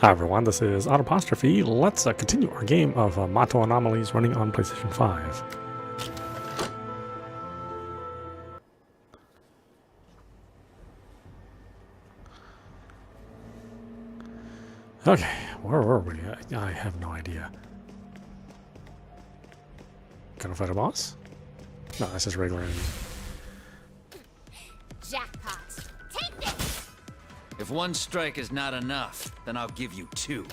Hi everyone, this is audap. Let's continue our game of Mato Anomalies running on PlayStation 5. Okay, where were we? I have no idea. Gonna fight a boss? No, that's just regular enemy. Jackpot! Take this! If one strike is not enough, then I'll give you two.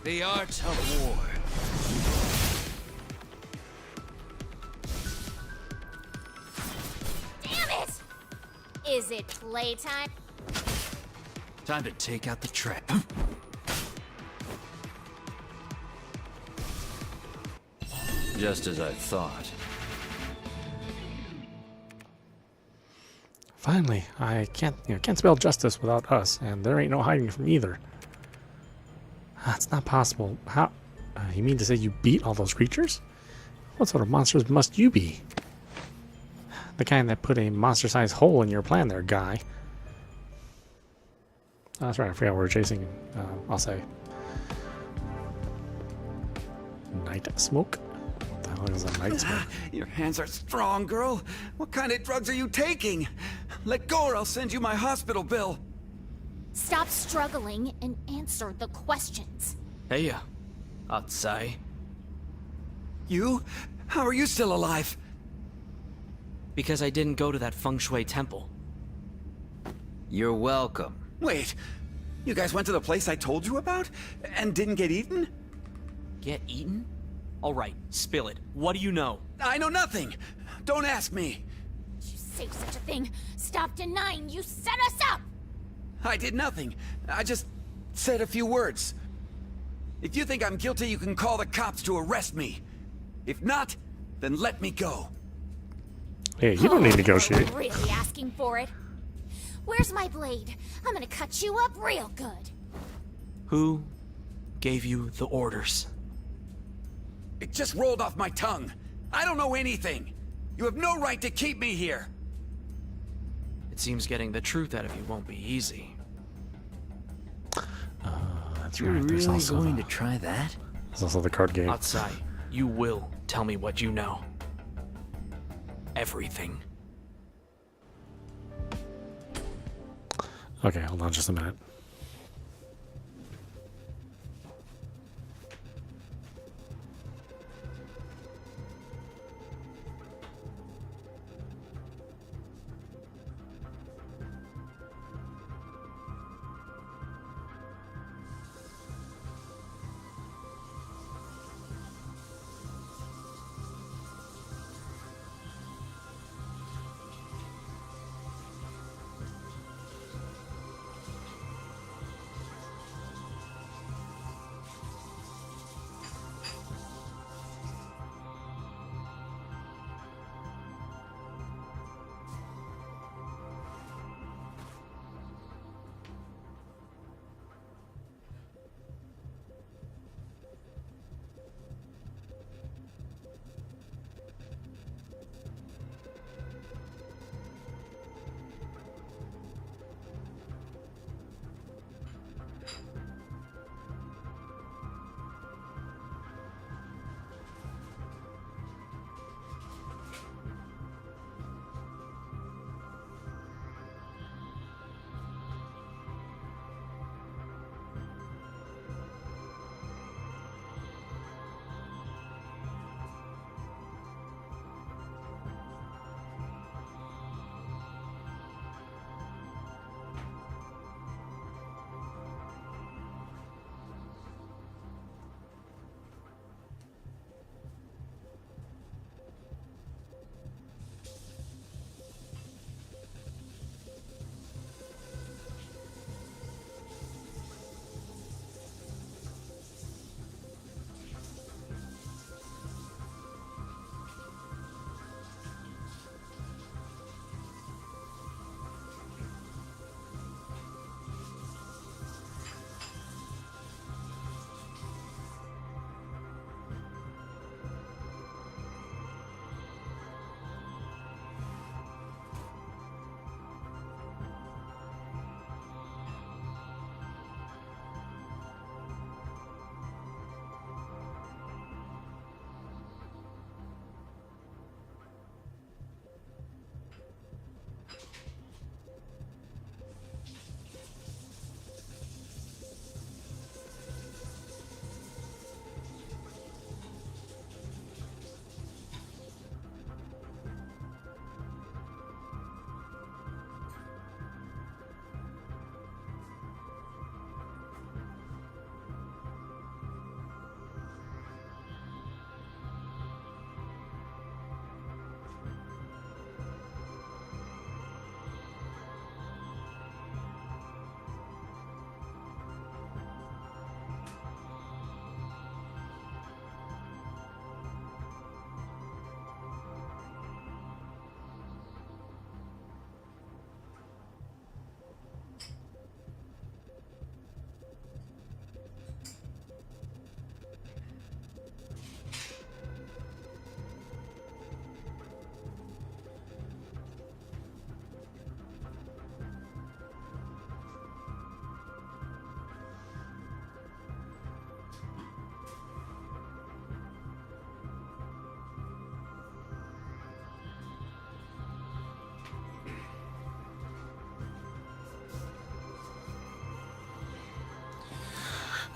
The art of war. Damn it! Is it playtime? Time to take out the trap. Just as I thought. Finally, I can't spell justice without us, and there ain't no hiding from either. That's not possible. How? You mean to say you beat all those creatures? What sort of monsters must you be? The kind that put a monster-sized hole in your plan there, guy. Oh, that's right, I forgot we were chasing, I'll say. Night smoke? What the hell is a night smoke? Your hands are strong, girl. What kind of drugs are you taking? Let go or I'll send you my hospital bill. Stop struggling and answer the questions. Hey, outside. You? How are you still alive? Because I didn't go to that feng shui temple. You're welcome. Wait, you guys went to the place I told you about? And didn't get eaten? Get eaten? All right, spill it. What do you know? I know nothing. Don't ask me. Did you say such a thing? Stop denying you set us up! I did nothing. I just said a few words. If you think I'm guilty, you can call the cops to arrest me. If not, then let me go. Hey, you don't need to negotiate. You're really asking for it? Where's my blade? I'm gonna cut you up real good. Who gave you the orders? It just rolled off my tongue. I don't know anything. You have no right to keep me here. It seems getting the truth out of you won't be easy. That's You're right. There's really also going to try that? there's also the card game. Outside, you will tell me what you know. Everything. Okay, hold on just a minute.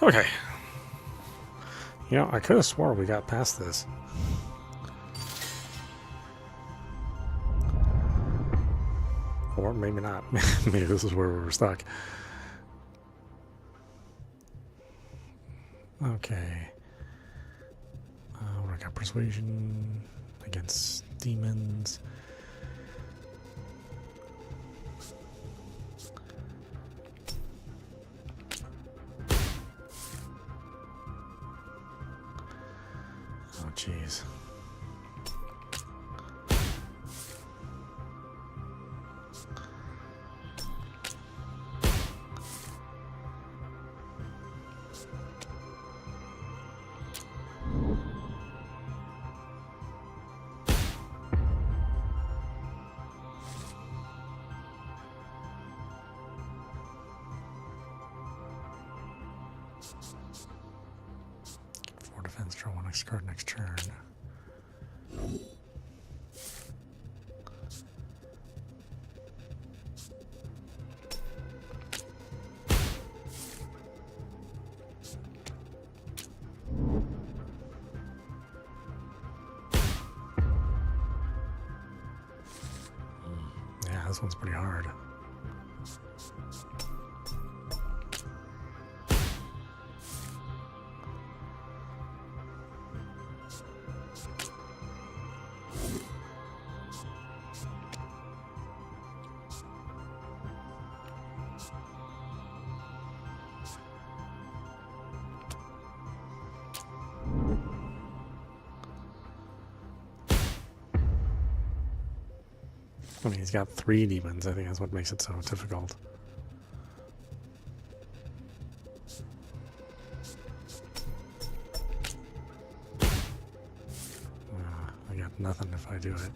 Okay. You know, I could have swore we got past this. Or maybe not. Maybe this is where we were stuck. Okay. I got persuasion against demons. Oh, jeez. Defense, draw one next card next turn. Yeah, this one's pretty hard. I mean, he's got 3 demons. I think that's what makes it so difficult. I got nothing if I do it.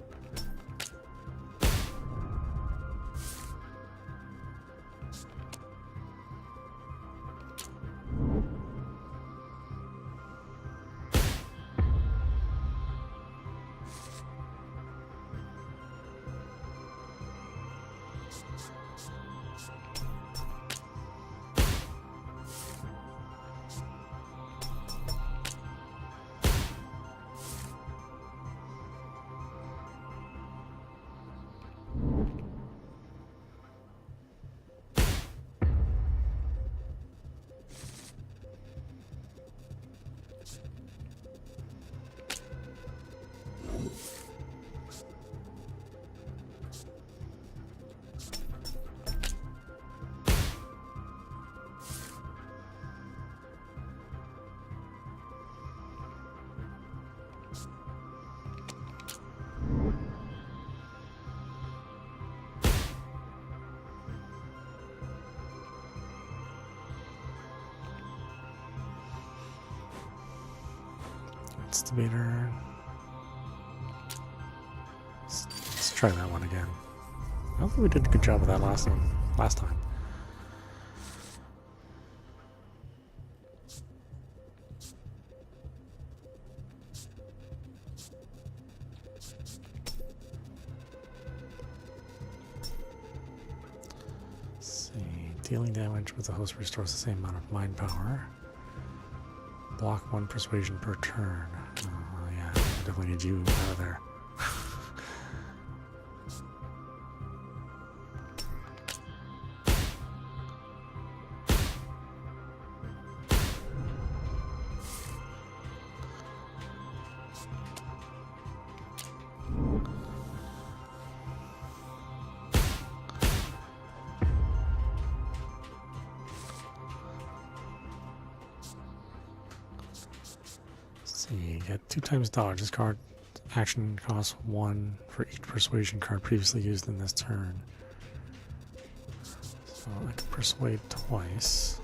Instigator. Let's try that one again. I don't think we did a good job of that last time. Let's see. Dealing damage with the host restores the same amount of mind power. Block 1 persuasion per turn. Oh, yeah, I definitely need you out of there. You get 2 times dodge. This card action costs 1 for each persuasion card previously used in this turn. So I can persuade twice.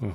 Hmm.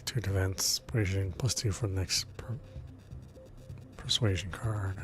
Two events, persuasion +2 for the next persuasion card.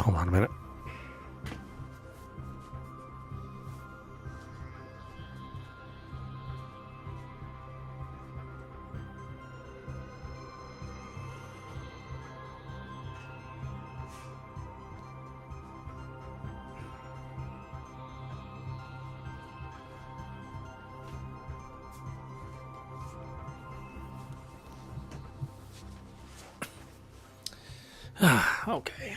Hold on a minute. Okay.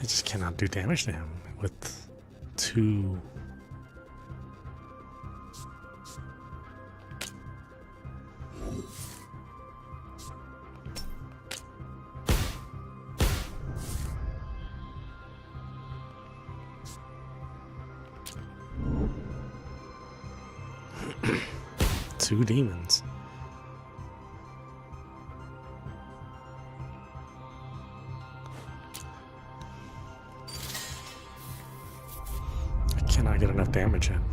just cannot do damage to him with 2. Two demons. I cannot get enough damage in.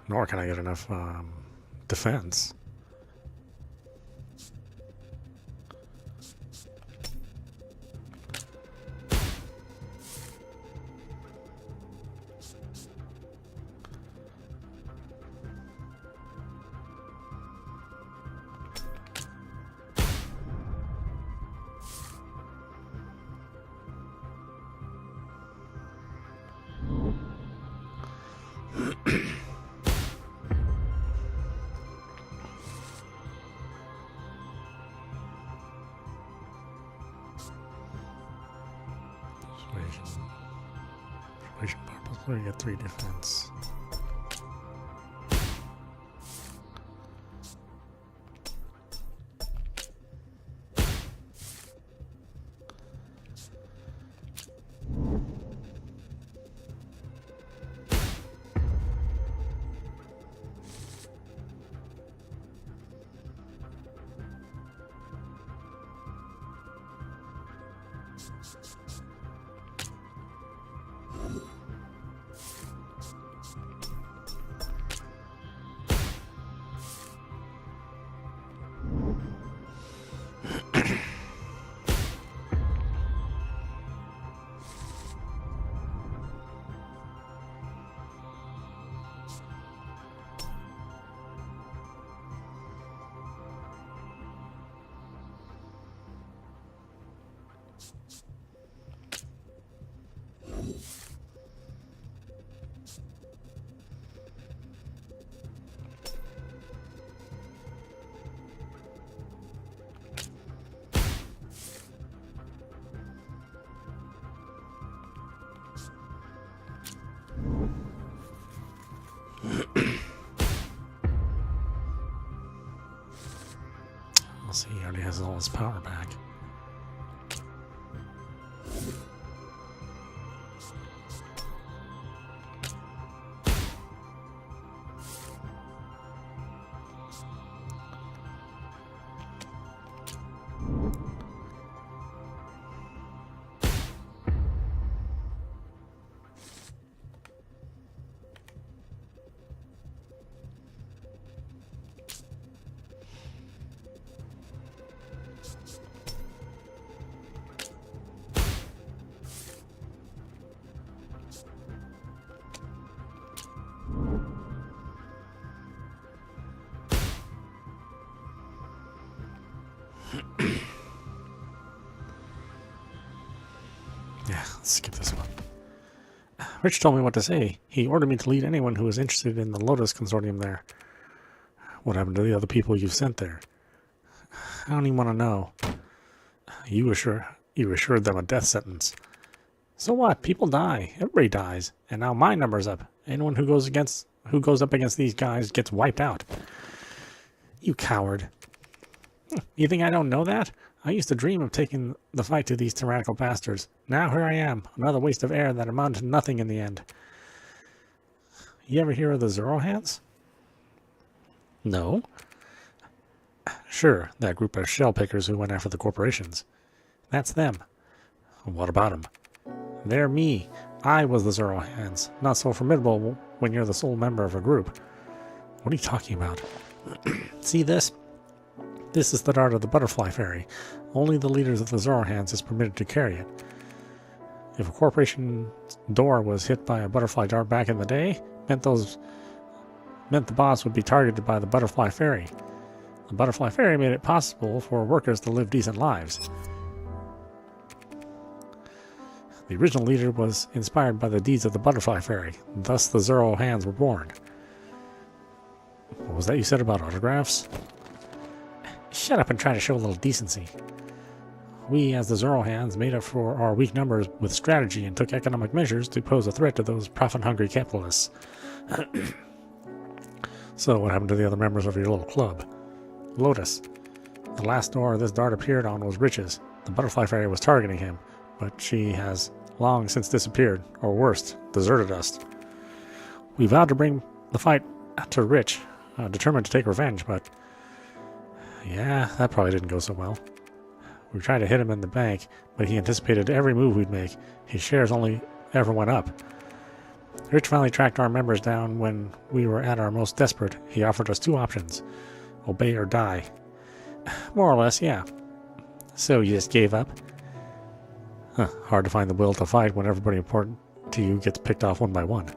Nor can I get enough defense. Persuasion purpose. We get 3 defense. Let's see, he already has all his power back. Yeah, let's skip this one. Rich told me what to say. He ordered me to lead anyone who was interested in the Lotus Consortium there. What happened to the other people you sent there? I don't even want to know. You assured them a death sentence. So what? People die. Everybody dies. And now my number's up. Anyone who goes up against these guys gets wiped out. You coward. You think I don't know that? I used to dream of taking the fight to these tyrannical bastards. Now here I am, another waste of air that amounted to nothing in the end. You ever hear of the Zero Hands? No. Sure, that group of shell pickers who went after the corporations. That's them. What about them? They're me. I was the Zero Hands. Not so formidable when you're the sole member of a group. What are you talking about? See this? This is the dart of the Butterfly Fairy. Only the leaders of the Zero Hands is permitted to carry it. If a corporation door was hit by a butterfly dart back in the day, meant the boss would be targeted by the Butterfly Fairy. The Butterfly Fairy made it possible for workers to live decent lives. The original leader was inspired by the deeds of the Butterfly Fairy. Thus the Zero Hands were born. What was that you said about autographs? Shut up and try to show a little decency. We, as the Zoro hands, made up for our weak numbers with strategy and took economic measures to pose a threat to those profit-hungry capitalists. So, what happened to the other members of your little club? Lotus. The last door this dart appeared on was Rich's. The butterfly fairy was targeting him, but she has long since disappeared, or worse, deserted us. We vowed to bring the fight to Rich, determined to take revenge, but yeah, that probably didn't go so well. We tried to hit him in the bank, but he anticipated every move we'd make. His shares only ever went up. Rich finally tracked our members down when we were at our most desperate. He offered us two options: obey or die. More or less, yeah. So you just gave up? Huh, hard to find the will to fight when everybody important to you gets picked off one by one.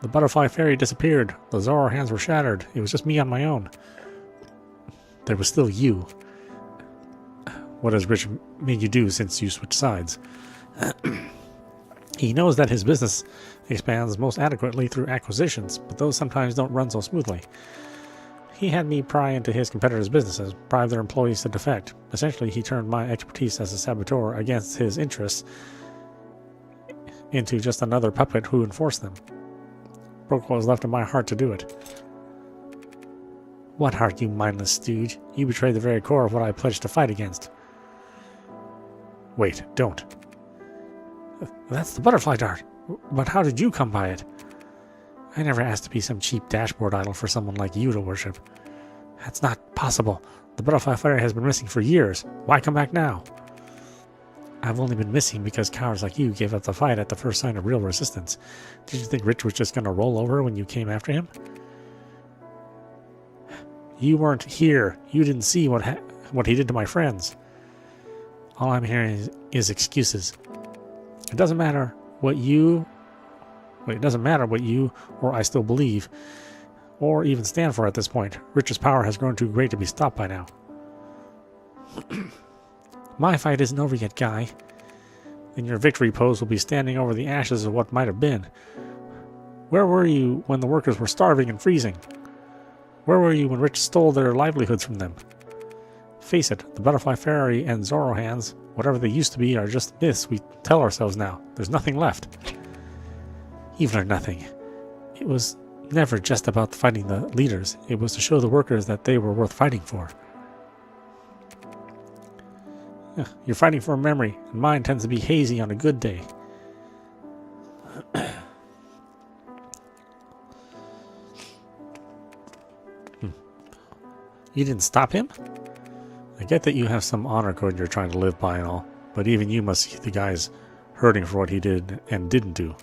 The butterfly fairy disappeared. The Zoro hands were shattered. It was just me on my own. There was still you. What has Rich made you do since you switched sides? He knows that his business expands most adequately through acquisitions, but those sometimes don't run so smoothly. He had me pry into his competitors' businesses, bribe their employees to defect. Essentially, he turned my expertise as a saboteur against his interests into just another puppet who enforced them. Broke what was left of my heart to do it. What heart, you mindless stooge? You betrayed the very core of what I pledged to fight against. Wait, don't. That's the butterfly dart. But how did you come by it? I never asked to be some cheap dashboard idol for someone like you to worship. That's not possible. The butterfly fairy has been missing for years. Why come back now? I've only been missing because cowards like you gave up the fight at the first sign of real resistance. Did you think Rich was just going to roll over when you came after him? You weren't here. You didn't see what he did to my friends. All I'm hearing is excuses. It doesn't matter what you or I still believe, or even stand for at this point. Rich's power has grown too great to be stopped by now. My fight isn't over yet, Guy. In your victory pose will be standing over the ashes of what might have been. Where were you when the workers were starving and freezing? Where were you when Rich stole their livelihoods from them? Face it, the butterfly fairy and Zoro hands, whatever they used to be, are just myths we tell ourselves now. There's nothing left. Even or nothing. It was never just about fighting the leaders. It was to show the workers that they were worth fighting for. You're fighting for a memory, and mine tends to be hazy on a good day. You didn't stop him? I get that you have some honor code you're trying to live by and all, but even you must see the guy's hurting for what he did and didn't do.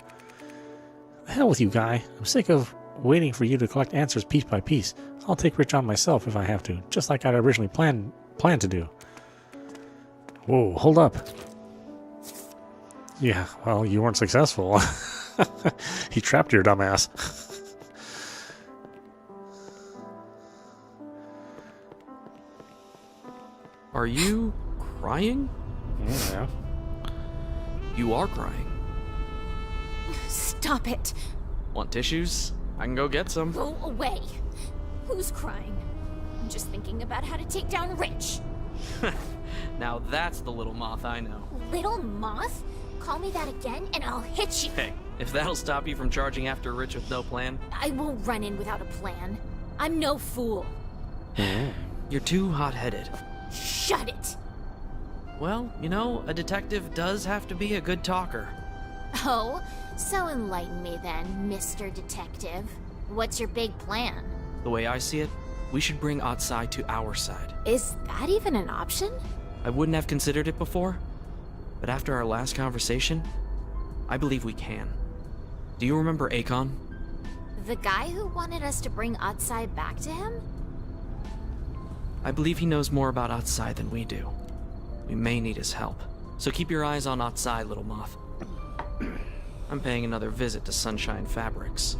The hell with you, Guy. I'm sick of waiting for you to collect answers piece by piece. I'll take Rich on myself if I have to, just like I'd originally planned to do. Whoa, hold up. Yeah, well, you weren't successful. He trapped your dumbass. Are you crying? Yeah. You are crying. Stop it. Want tissues? I can go get some. Go away. Who's crying? I'm just thinking about how to take down Rich. Now that's the little moth I know. Little moth? Call me that again and I'll hit you. Hey, if that'll stop you from charging after Rich with no plan. I won't run in without a plan. I'm no fool. You're too hot-headed. Shut it. Well, you know, a detective does have to be a good talker. Oh, so enlighten me then, Mr. Detective. What's your big plan? The way I see it, we should bring Outside to our side. Is that even an option? I wouldn't have considered it before, but after our last conversation, I believe we can. Do you remember Akon? The guy who wanted us to bring Outside back to him? I believe he knows more about Outside than we do. We may need his help, so keep your eyes on Outside, little moth. I'm paying another visit to Sunshine Fabrics.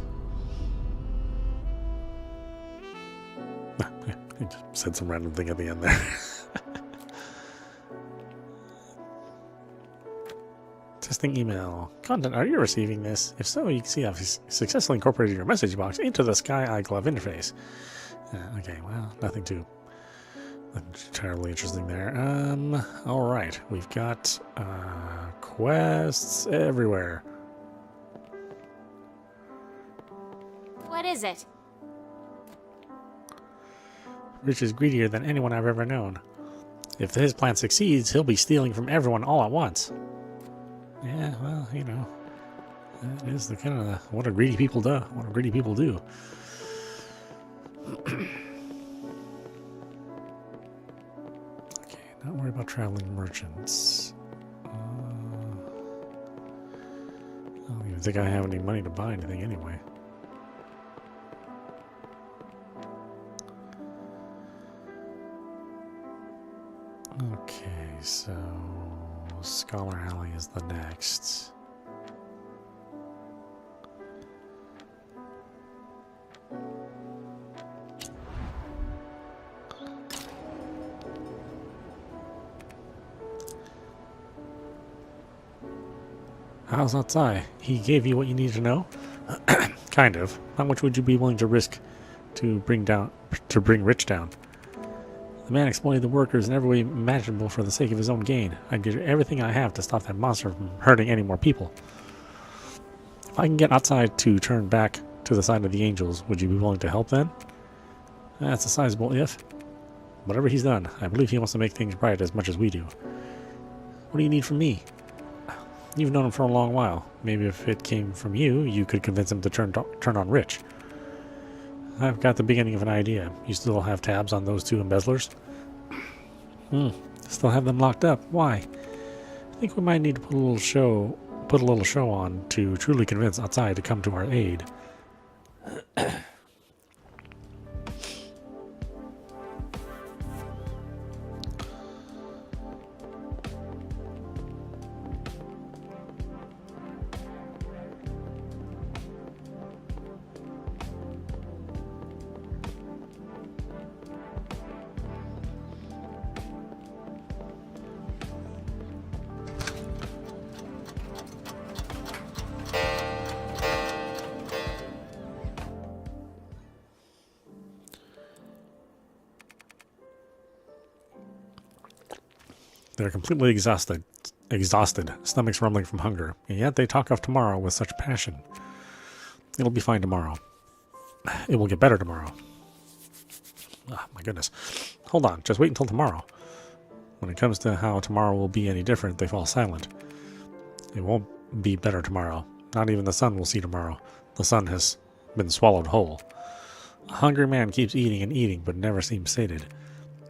I just said some random thing at the end there. Testing email. Content, are you receiving this? If so, you can see I've successfully incorporated your message box into the Sky Eye Glove interface. Okay, well, nothing too Terribly interesting there. Alright. We've got quests everywhere. What is it? Rich is greedier than anyone I've ever known. If his plan succeeds, he'll be stealing from everyone all at once. Yeah, well, you know, that is the kind of what a greedy people do. What a greedy people do. Okay, not worry about traveling merchants. I don't even think I have any money to buy anything anyway. Okay, so Scholar Alley is the next. How's outside? He gave you what you needed to know? Kind of. How much would you be willing to risk to bring Rich down? The man exploited the workers in every way imaginable for the sake of his own gain. I'd give everything I have to stop that monster from hurting any more people. If I can get outside to turn back to the side of the angels, would you be willing to help then? That's a sizable if. Whatever he's done, I believe he wants to make things right as much as we do. What do you need from me? You've known him for a long while. Maybe if it came from you, you could convince him to turn on Rich. I've got the beginning of an idea. You still have tabs on those two embezzlers? Still have them locked up. Why? I think we might need to put a little show on to truly convince outside to come to our aid. They're completely exhausted, stomachs rumbling from hunger, and yet they talk of tomorrow with such passion. It'll be fine tomorrow. It will get better tomorrow. Ah, my goodness. Hold on, just wait until tomorrow. When it comes to how tomorrow will be any different, they fall silent. It won't be better tomorrow. Not even the sun will see tomorrow. The sun has been swallowed whole. A hungry man keeps eating and eating, but never seems sated.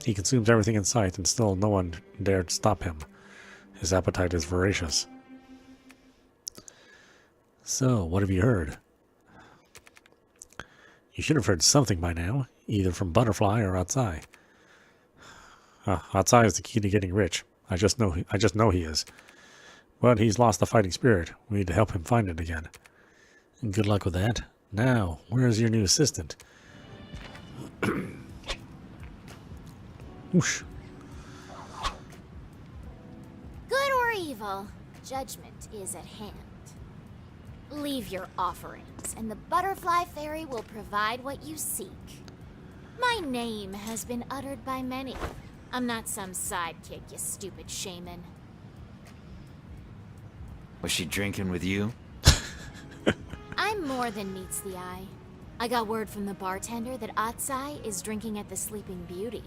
He consumes everything in sight, and still no one dared stop him. His appetite is voracious. So, what have you heard? You should have heard something by now, either from Butterfly or outside. Outside is the key to getting rich. I just know he is. But he's lost the fighting spirit. We need to help him find it again. And good luck with that. Now, where is your new assistant? Whoosh. Good or evil, judgment is at hand. Leave your offerings, and the Butterfly Fairy will provide what you seek. My name has been uttered by many. I'm not some sidekick, you stupid shaman. Was she drinking with you? I'm more than meets the eye. I got word from the bartender that Atsai is drinking at the Sleeping Beauty.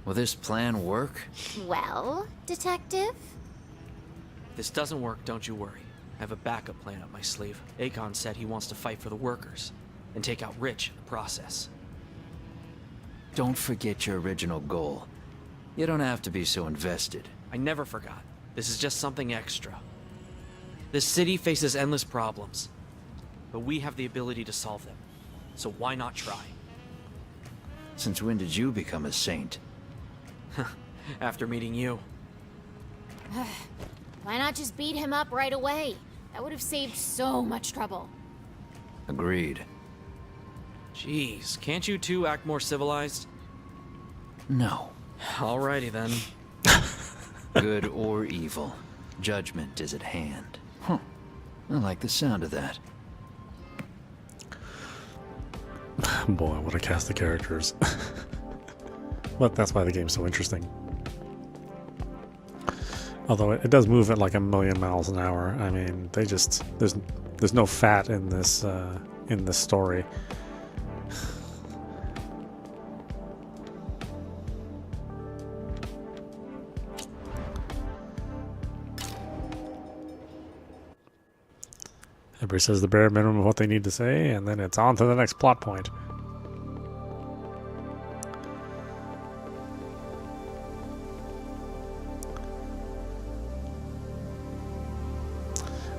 Will this plan work? Well, detective? If this doesn't work, don't you worry. I have a backup plan up my sleeve. Akon said he wants to fight for the workers and take out Rich in the process. Don't forget your original goal. You don't have to be so invested. I never forgot. This is just something extra. This city faces endless problems, but we have the ability to solve them. So why not try? Since when did you become a saint? After meeting you. Why not just beat him up right away? That would have saved so much trouble. Agreed. Jeez, can't you two act more civilized? No. Alrighty then. Good or evil, judgment is at hand. Huh. I like the sound of that. Boy, what a cast of characters. That's why the game's so interesting. Although it does move at like 1,000,000 miles an hour. I mean, they just there's no fat in this story. Everybody says the bare minimum of what they need to say, and then it's on to the next plot point.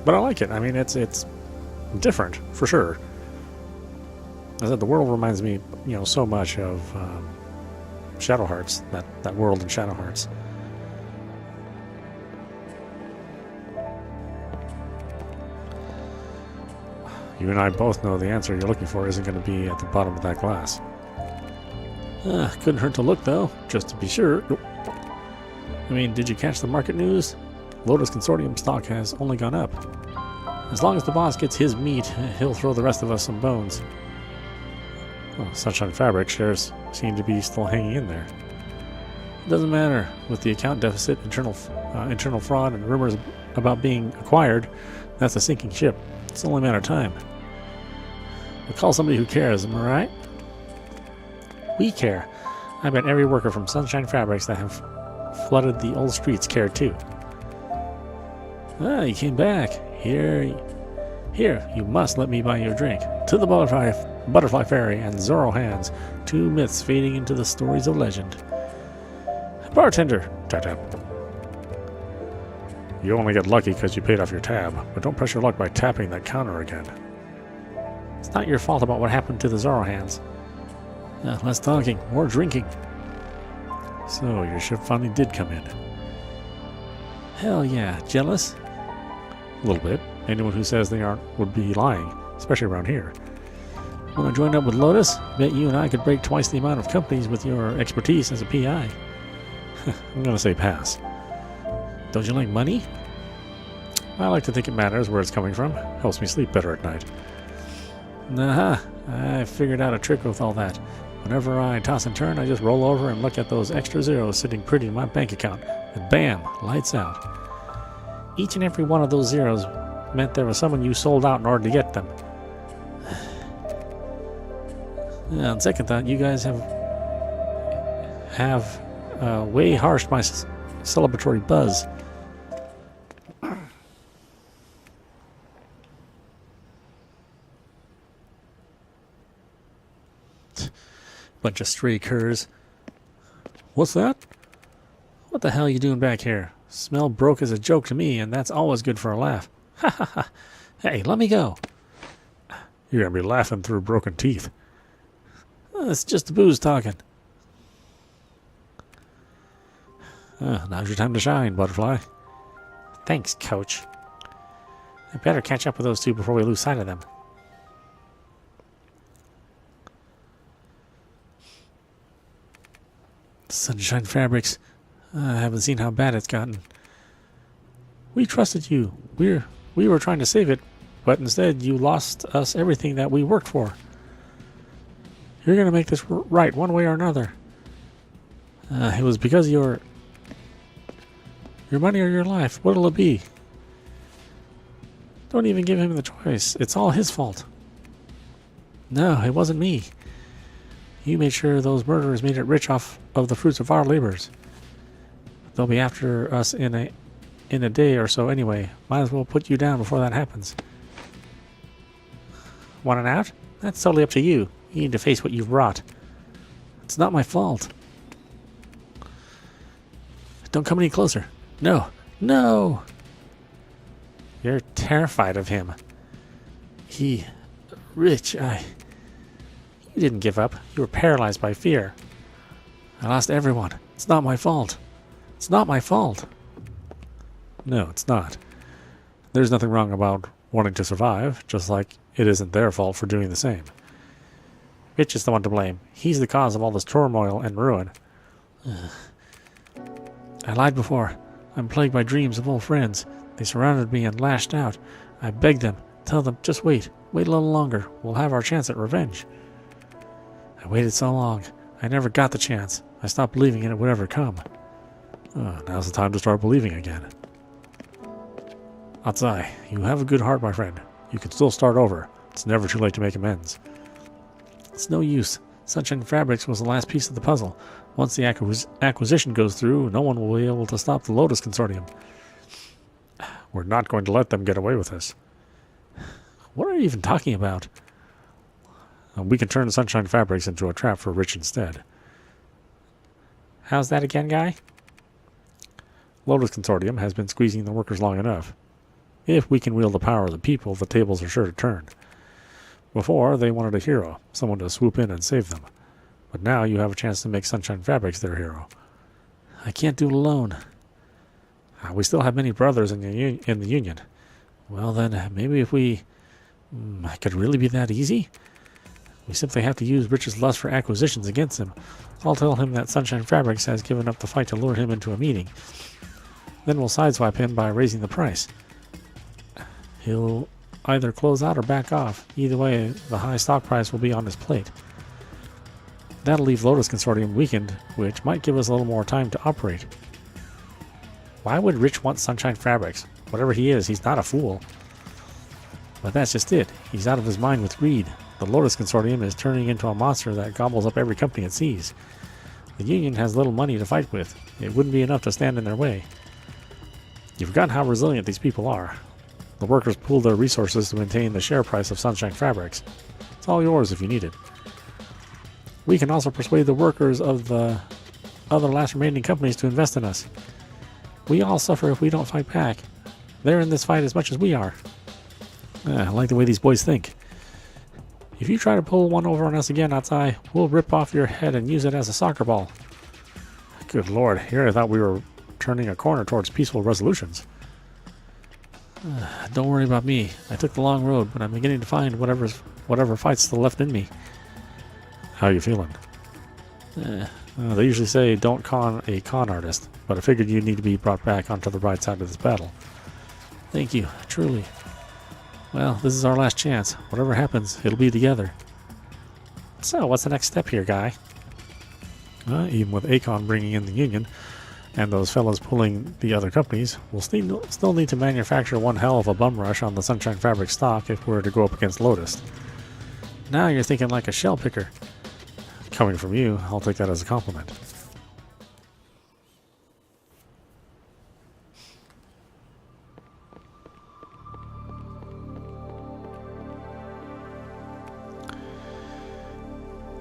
But I like it. I mean, it's different for sure. As I said, the world reminds me, so much of Shadow Hearts. That world in Shadow Hearts. You and I both know the answer you're looking for isn't going to be at the bottom of that glass. Couldn't hurt to look, though, just to be sure. I mean, did you catch the market news? Lotus Consortium stock has only gone up. As long as the boss gets his meat, he'll throw the rest of us some bones. Well, Sunshine Fabric shares seem to be still hanging in there. It doesn't matter. With the account deficit, internal fraud, and rumors about being acquired, that's a sinking ship. It's only a matter of time. But call somebody who cares, am I right? We care. I bet every worker from Sunshine Fabrics that have flooded the old streets care too. You came back. Here, you must let me buy you a drink. To the Butterfly Fairy and Zoro Hands, two myths fading into the stories of legend. Bartender, tap. You only get lucky because you paid off your tab, but don't press your luck by tapping that counter again. It's not your fault about what happened to the Zoro Hands. Less talking, more drinking. So, your ship finally did come in. Hell yeah, jealous? A little bit. Anyone who says they aren't would be lying, especially around here. When I joined up with Lotus, bet you and I could break twice the amount of companies with your expertise as a PI. I'm gonna say pass. Don't you like money? I like to think it matters where it's coming from. Helps me sleep better at night. I figured out a trick with all that. Whenever I toss and turn, I just roll over and look at those extra zeros sitting pretty in my bank account. And bam, lights out. Each and every one of those zeros meant there was someone you sold out in order to get them. On second thought, you guys have way harshed my celebratory buzz. Bunch of stray curs. What's that? What the hell are you doing back here? Smell broke as a joke to me, and that's always good for a laugh. Ha ha ha. Hey, let me go. You're gonna be laughing through broken teeth. It's just the booze talking. Now's your time to shine, Butterfly. Thanks, Coach. I better catch up with those two before we lose sight of them. Sunshine Fabrics. I haven't seen how bad it's gotten. We trusted you. We were trying to save it, but instead you lost us everything that we worked for. You're going to make this right one way or another. It was because of your money or your life. What'll it be? Don't even give him the choice. It's all his fault. No, it wasn't me. You made sure those murderers made it rich off of the fruits of our labors. They'll be after us in a day or so anyway. Might as well put you down before that happens. Want an out? That's totally up to you. You need to face what you've wrought. It's not my fault. Don't come any closer. No. No! You're terrified of him. Rich, You didn't give up. You were paralyzed by fear. I lost everyone. It's not my fault. It's not my fault. No, it's not. There's nothing wrong about wanting to survive, just like it isn't their fault for doing the same. Rich is the one to blame. He's the cause of all this turmoil and ruin. I lied before. I'm plagued by dreams of old friends. They surrounded me and lashed out. I begged them, tell them, just wait. Wait a little longer. We'll have our chance at revenge. I waited so long. I never got the chance. I stopped believing it would ever come. Now's the time to start believing again. Atsai, you have a good heart, my friend. You can still start over. It's never too late to make amends. It's no use. Sunshine Fabrics was the last piece of the puzzle. Once the acquisition goes through, no one will be able to stop the Lotus Consortium. We're not going to let them get away with this. What are you even talking about? We can turn Sunshine Fabrics into a trap for Rich instead. How's that again, guy? Lotus Consortium has been squeezing the workers long enough. If we can wield the power of the people, the tables are sure to turn. Before, they wanted a hero, someone to swoop in and save them. But now you have a chance to make Sunshine Fabrics their hero. I can't do it alone. We still have many brothers in the Union. Well then, maybe if we... could it really be that easy? We simply have to use Rich's lust for acquisitions against him. I'll tell him that Sunshine Fabrics has given up the fight to lure him into a meeting. Then we'll sideswipe him by raising the price. He'll either close out or back off. Either way, the high stock price will be on his plate. That'll leave Lotus Consortium weakened, which might give us a little more time to operate. Why would Rich want Sunshine Fabrics? Whatever he is, he's not a fool. But that's just it. He's out of his mind with greed. The Lotus Consortium is turning into a monster that gobbles up every company it sees. The Union has little money to fight with. It wouldn't be enough to stand in their way. You've forgotten how resilient these people are. The workers pool their resources to maintain the share price of Sunshine Fabrics. It's all yours if you need it. We can also persuade the workers of the other last remaining companies to invest in us. We all suffer if we don't fight back. They're in this fight as much as we are. I like the way these boys think. If you try to pull one over on us again, Atsai, we'll rip off your head and use it as a soccer ball. Good lord, here I thought we were turning a corner towards peaceful resolutions. Don't worry about me. I took the long road, but I'm beginning to find whatever fight's still left in me. How are you feeling? They usually say don't con a con artist, but I figured you need to be brought back onto the right side of this battle. Thank you, truly. Well, this is our last chance. Whatever happens, it'll be together. So, what's the next step here, guy? Even with Akon bringing in the Union, and those fellows pulling the other companies, we'll still need to manufacture one hell of a bum rush on the Sunshine Fabric stock if we're to go up against Lotus. Now you're thinking like a shell picker. Coming from you, I'll take that as a compliment.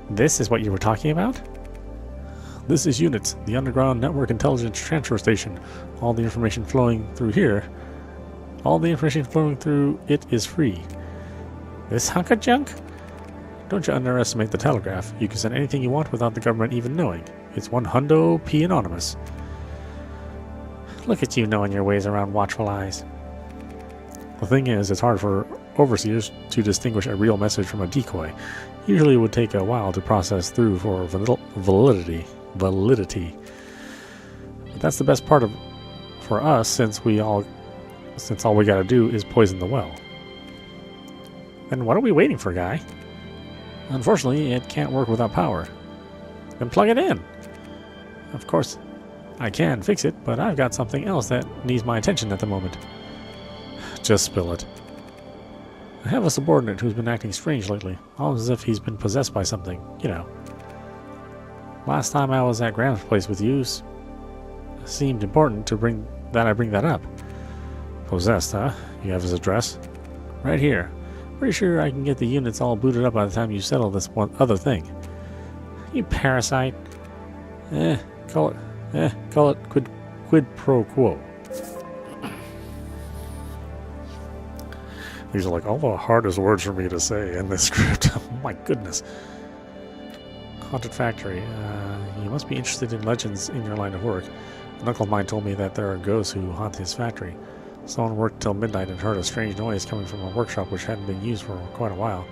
This is what you were talking about? This is Units, the underground network intelligence transfer station. All the information flowing through it is free. This hunk of junk? Don't you underestimate the telegraph. You can send anything you want without the government even knowing. It's one hundo p anonymous. Look at you knowing your ways around watchful eyes. The thing is, it's hard for overseers to distinguish a real message from a decoy. Usually it would take a while to process through for validity. But that's the best part for us since all we gotta do is poison the well. Then what are we waiting for, guy? Unfortunately, it can't work without power. Then plug it in. Of course, I can fix it, but I've got something else that needs my attention at the moment. Just spill it. I have a subordinate who's been acting strange lately, almost as if he's been possessed by something, you know. Last time I was at Graham's place with you, seemed important to bring that up. Possessed, huh? You have his address? Right here. Pretty sure I can get the units all booted up by the time you settle this one other thing. You parasite. Call it quid pro quo. These are like all the hardest words for me to say in this script. Oh my goodness. Haunted Factory. You must be interested in legends in your line of work. An uncle of mine told me that there are ghosts who haunt his factory. Someone worked till midnight and heard a strange noise coming from a workshop which hadn't been used for quite a while.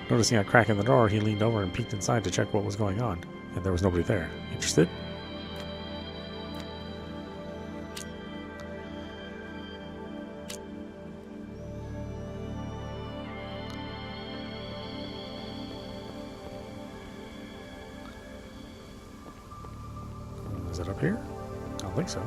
Noticing a crack in the door, he leaned over and peeked inside to check what was going on, and there was nobody there. Interested? Is it up here? I don't think so.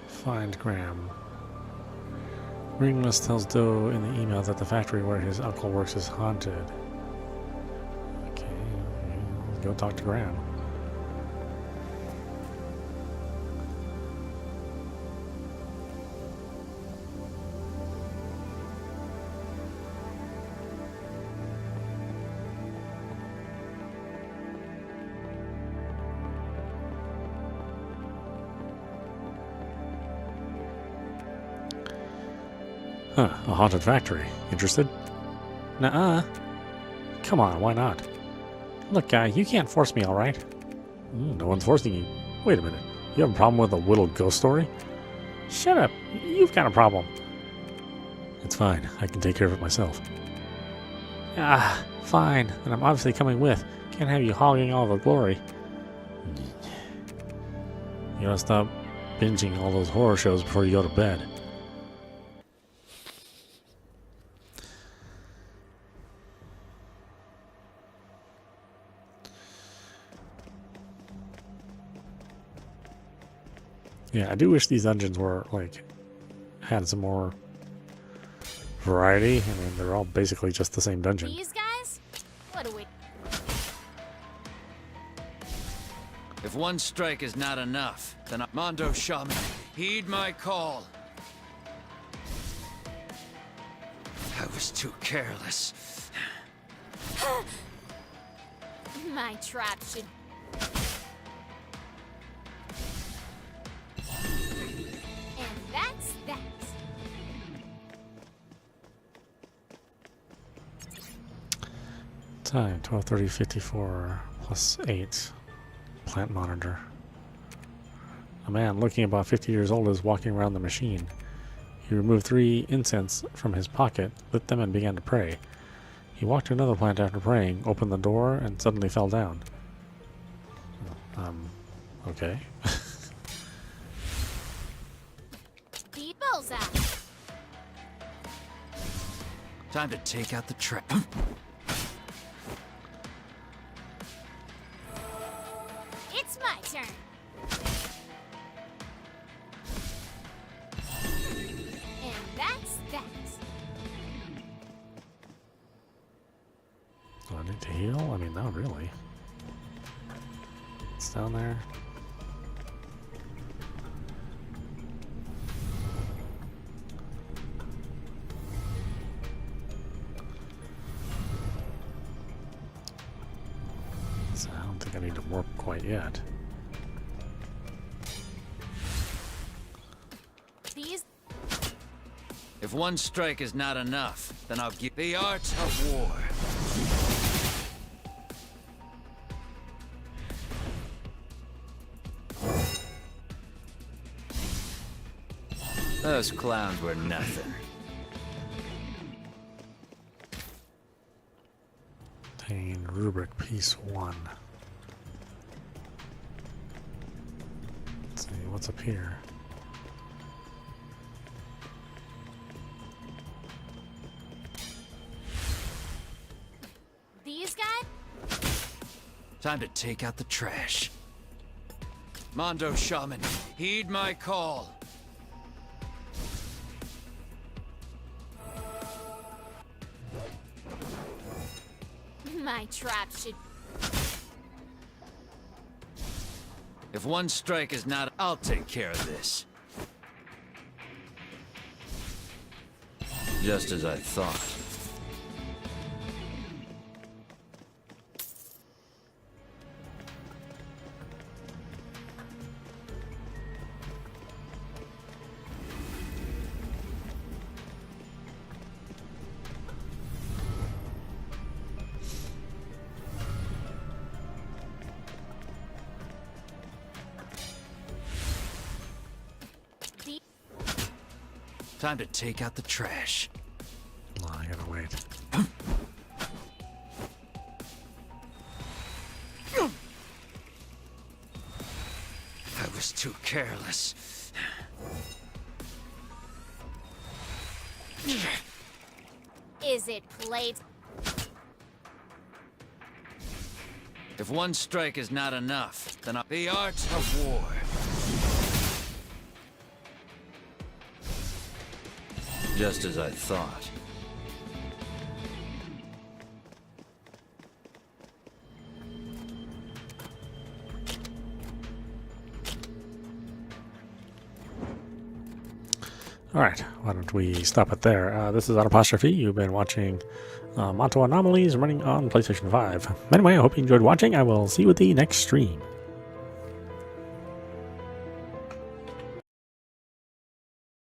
Find Graham. Ringless tells Doe in the email that the factory where his uncle works is haunted. Okay, go talk to Graham. Huh, a haunted factory. Interested? Nuh-uh. Come on, why not? Look, guy, you can't force me, alright? No one's forcing you. Wait a minute. You have a problem with a whittled ghost story? Shut up. You've got a problem. It's fine. I can take care of it myself. Ah, fine. And I'm obviously coming with. Can't have you hogging all the glory. You gotta stop binging all those horror shows before you go to bed. Yeah, I do wish these dungeons were, like, had some more variety. I mean, they're all basically just the same dungeon. These guys? What do we... If one strike is not enough, then Mondo Shaman, heed my call. I was too careless. My trap should... And that's that. Time 12:30:54 plus 8. Plant monitor. A man looking about 50 years old is walking around the machine. He removed 3 incense from his pocket, lit them, and began to pray. He walked to another plant after praying, opened the door, and suddenly fell down. Okay. People's out. Time to take out the trap. It's my turn. And that's that. Do I need to heal? I mean, not really. It's down there. So I don't think I need to warp quite yet. These... If one strike is not enough, then I'll give the art of war. Those clowns were nothing. Obtain rubric piece 1. Let's see what's up here. These guys? Time to take out the trash. Mondo Shaman, heed my call. My trap should... If one strike is not, I'll take care of this. Just as I thought. Time to take out the trash. Oh, I gotta wait. I was too careless. Is it plate? If one strike is not enough, then the art of war. Just as I thought. Alright, why don't we stop it there? This is Autopostrophe. You've been watching Mato Anomalies running on PlayStation 5. Anyway, I hope you enjoyed watching. I will see you at the next stream.